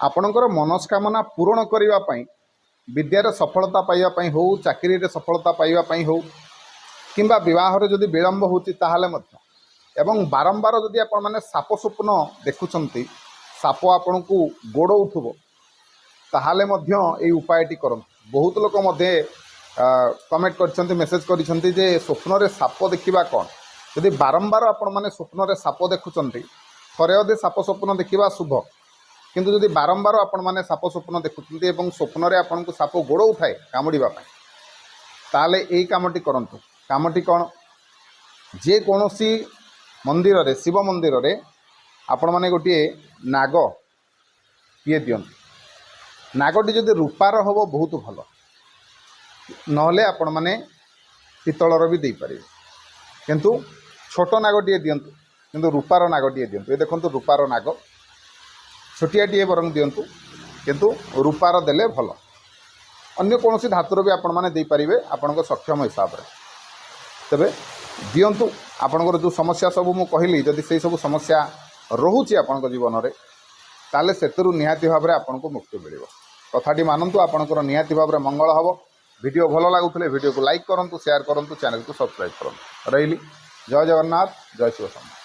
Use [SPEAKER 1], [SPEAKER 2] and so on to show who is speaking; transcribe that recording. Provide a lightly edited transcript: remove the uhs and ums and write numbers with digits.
[SPEAKER 1] आपणकर मनस्कामना पूरण करने विद्यार सफलता पाइबापी हो चाकरी सफलता पाइबापी हो किंबा विवाह जदि विलंब होती बारंबार जदि आपण मैंने साप स्वप्न देखुंट साप आपण को गोड़उथुब ताहले उपायटी कर बहुत लोक कमेंट कर मेसेज कर स्वप्न रे साप देखा कौन जदि बारंबार आपण मैंने स्वप्न रे साप देखुंट थरे अधे साप स्वप्न देखा शुभ किंतु जदि बारंबार आपण मैंने साप स्वप्न देखुंट स्वप्न रे आपण को साप गोड़ उठाए कामुड़ा ताले यही कामटी करंतु कामटी कौन जे कौनसी मंदिर रे शिव मंदिर रे आपण माने गोटे नाग किए दियंतु नागटी जदि रूपार हम बहुत भल नहले आपण माने पितलर भी दे पारे किंतु छोट नागटे दियंतु किंतु रूपार नागटे दियंतु ये देखंतु रूपार नाग छोटियाटे बरং दियंतु किंतु रूपार देले भल अन्य कौन धातुर भी आपण माने दे पारिबे आपनको सक्षम हिसाब रे तबे दियंतु आपणकर जो समस्या सब मु कहली जदि से सब समस्या रोचे आपण जीवन में ताले सेतरु निहाती भाव में आपको मुक्ति मिल कथाटी मानतु आपणकर निहाती भाव में मंगल हम वीडियो भल लगुले वीडियो को लाइक करूँ शेयर करूँ चैनल को सब्सक्राइब करूँ रही जय जगन्नाथ जय शिव शंकर।